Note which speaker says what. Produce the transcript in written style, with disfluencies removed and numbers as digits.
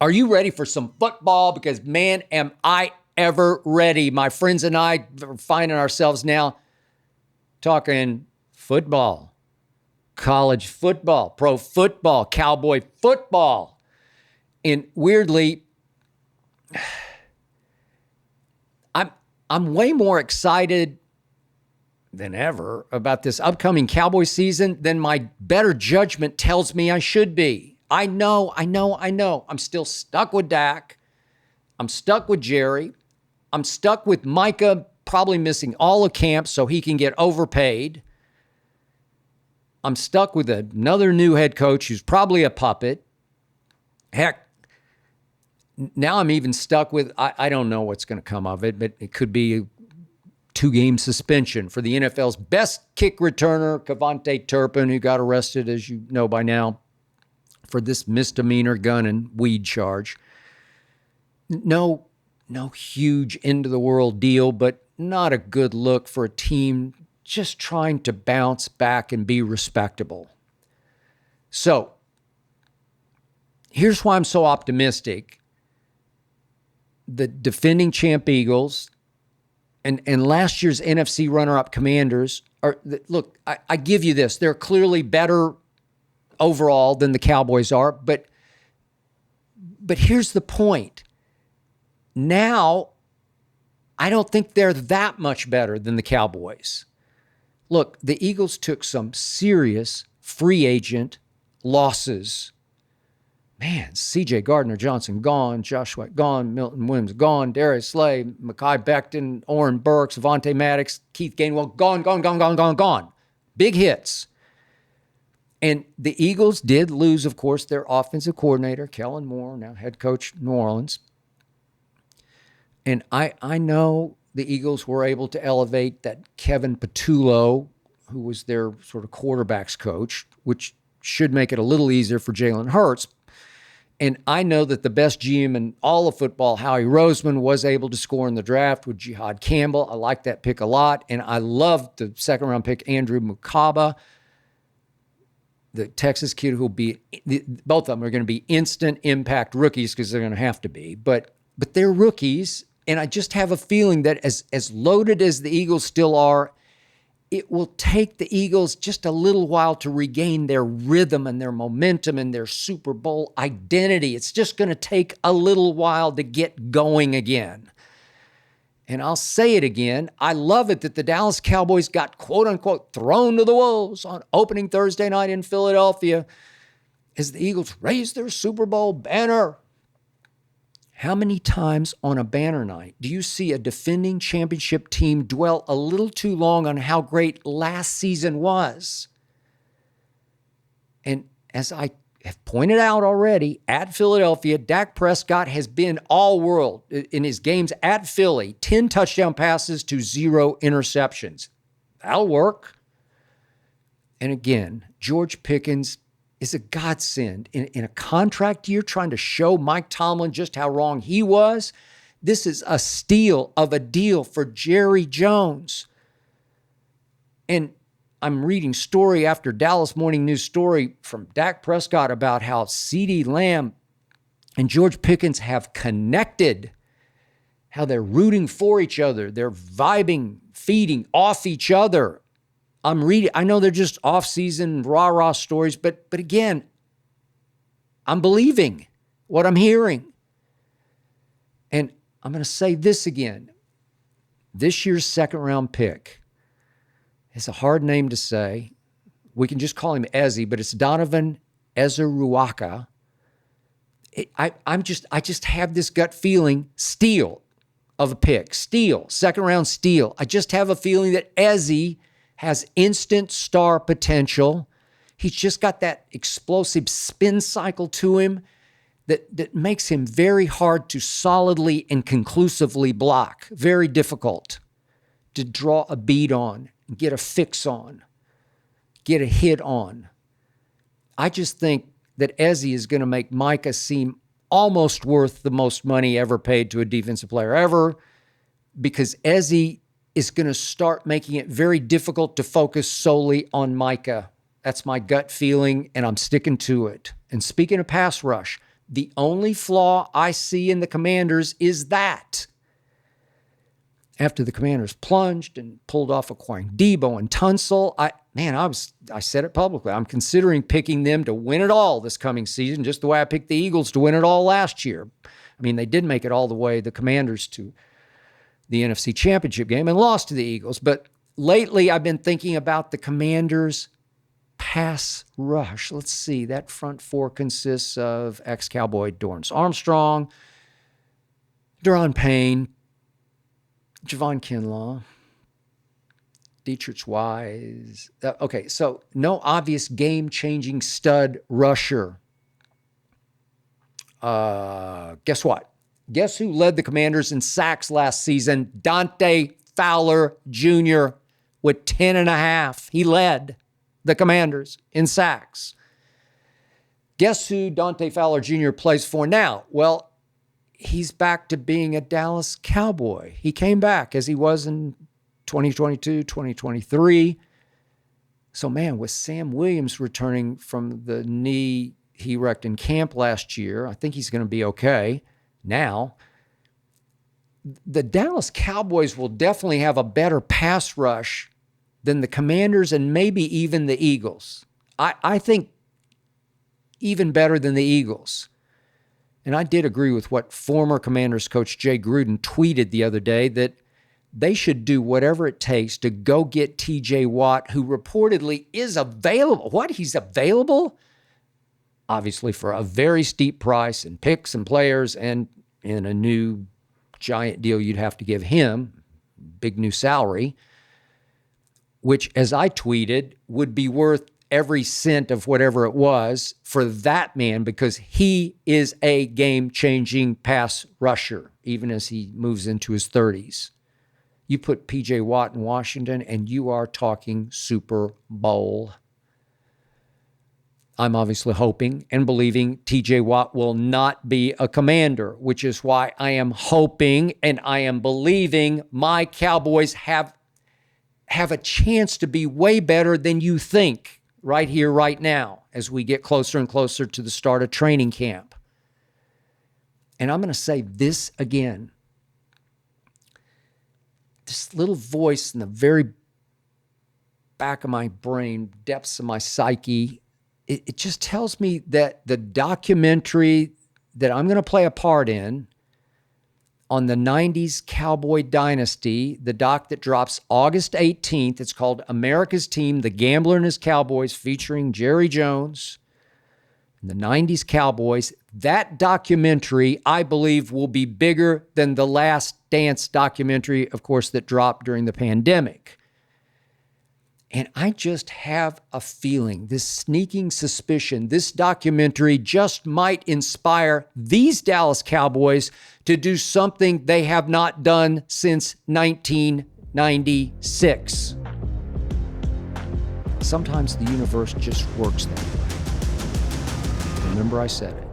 Speaker 1: Are you ready for some football? Because, man, am I ever ready. My friends and I are finding ourselves now talking football, college football, pro football, cowboy football. And weirdly, I'm way more excited than ever about this upcoming Cowboy season than my better judgment tells me I should be. I know. I'm still stuck with Dak. I'm stuck with Jerry. I'm stuck with Micah probably missing all of camp so he can get overpaid. I'm stuck with another new head coach who's probably a puppet. Heck, now I'm even stuck with, I don't know what's going to come of it, but it could be a 2-game suspension for the NFL's best kick returner, Cavante Turpin, who got arrested, as you know by now, for this misdemeanor gun and weed charge. No huge end-of-the-world deal, but not a good look for a team just trying to bounce back and be respectable. So, here's why I'm so optimistic. The defending champ Eagles and last year's NFC runner-up Commanders are, look, I give you this. They're clearly better overall than the Cowboys are, but here's the point. Now, I don't think they're that much better than the Cowboys. Look, the Eagles took some serious free agent losses. Man, C.J. Gardner-Johnson gone, Joshua gone, Milton Williams gone, Darius Slay, Mekhi Becton, Oren Burks, Avonte Maddox, Keith Gainwell, gone. Big hits. And the Eagles did lose, of course, their offensive coordinator, Kellen Moore, now head coach New Orleans. And I know the Eagles were able to elevate that Kevin Patullo, who was their sort of quarterbacks coach, which should make it a little easier for Jalen Hurts. And I know that the best GM in all of football, Howie Roseman, was able to score in the draft with Jihad Campbell. I like that pick a lot. And I love the second-round pick, Andrew Mukaba, the Texas kid who'll be, both of them are going to be instant impact rookies because they're going to have to be. But they're rookies, and I just have a feeling that as loaded as the Eagles still are, it will take the Eagles just a little while to regain their rhythm and their momentum and their Super Bowl identity. It's just going to take a little while to get going again. And I'll say it again, I love it that the Dallas Cowboys got quote-unquote thrown to the wolves on opening Thursday night in Philadelphia as the Eagles raised their Super Bowl banner. How many times on a banner night do you see a defending championship team dwell a little too long on how great last season was? And as I have pointed out already, at Philadelphia, Dak Prescott has been all world in his games at Philly. 10 touchdown passes to 0 interceptions. That'll work. And again, George Pickens is a godsend in a contract year trying to show Mike Tomlin just how wrong he was. This is a steal of a deal for Jerry Jones. And I'm reading story after Dallas Morning News story from Dak Prescott about how CeeDee Lamb and George Pickens have connected, how they're rooting for each other. They're vibing, feeding off each other. I'm reading, I know they're just off-season rah-rah stories, but again, I'm believing what I'm hearing. And I'm going to say this again. This year's second-round pick, it's a hard name to say. We can just call him Ezzy, but it's Donovan Ezeruaka. I just have this gut feeling, steal of a pick, second-round steal. I just have a feeling that Ezzy has instant star potential. He's just got that explosive spin cycle to him that makes him very hard to solidly and conclusively block. Very difficult to draw a beat on, get a fix on, get a hit on. I just think that Ezzy is going to make Micah seem almost worth the most money ever paid to a defensive player ever, because Ezzy is going to start making it very difficult to focus solely on Micah. That's my gut feeling, and I'm sticking to it. And speaking of pass rush, The only flaw I see in the Commanders is that. After the Commanders plunged and pulled off acquiring Debo and Tunsil, I said it publicly. I'm considering picking them to win it all this coming season, just the way I picked the Eagles to win it all last year. I mean, they did make it all the way, the Commanders, to the NFC Championship game and lost to the Eagles. But lately, I've been thinking about the Commanders' pass rush. Let's see. That front four consists of ex-Cowboy Dorrance Armstrong, Daron Payne, Javon Kinlaw, Dietrich Wise. Okay, so no obvious game-changing stud rusher. Guess what? Guess who led the Commanders in sacks last season? Dante Fowler Jr. with 10.5. He led the Commanders in sacks. Guess who Dante Fowler Jr. plays for now? Well, he's back to being a Dallas Cowboy. He came back as he was in 2022, 2023. So, man, with Sam Williams returning from the knee he wrecked in camp last year, I think he's going to be okay now. The Dallas Cowboys will definitely have a better pass rush than the Commanders and maybe even the Eagles. I think even better than the Eagles. And I did agree with what former Commanders coach Jay Gruden tweeted the other day, that they should do whatever it takes to go get TJ Watt, who reportedly is available. What? He's available? Obviously for a very steep price and picks and players and in a new giant deal you'd have to give him, big new salary, which, as I tweeted, would be worth every cent of whatever it was for that man, because he is a game-changing pass rusher, even as he moves into his 30s. You put P.J. Watt in Washington, and you are talking Super Bowl. I'm obviously hoping and believing T.J. Watt will not be a Commander, which is why I am hoping and I am believing my Cowboys have a chance to be way better than you think right here, right now, as we get closer and closer to the start of training camp. And I'm going to say this again. This little voice in the very back of my brain, depths of my psyche, it just tells me that the documentary that I'm going to play a part in on the 90s Cowboy Dynasty, the doc that drops August 18th, it's called America's Team, The Gambler and His Cowboys, featuring Jerry Jones, the 90s Cowboys. That documentary, I believe, will be bigger than the Last Dance documentary, of course, that dropped during the pandemic. And I just have a feeling, this sneaking suspicion, this documentary just might inspire these Dallas Cowboys to do something they have not done since 1996. Sometimes the universe just works that way. Remember I said it.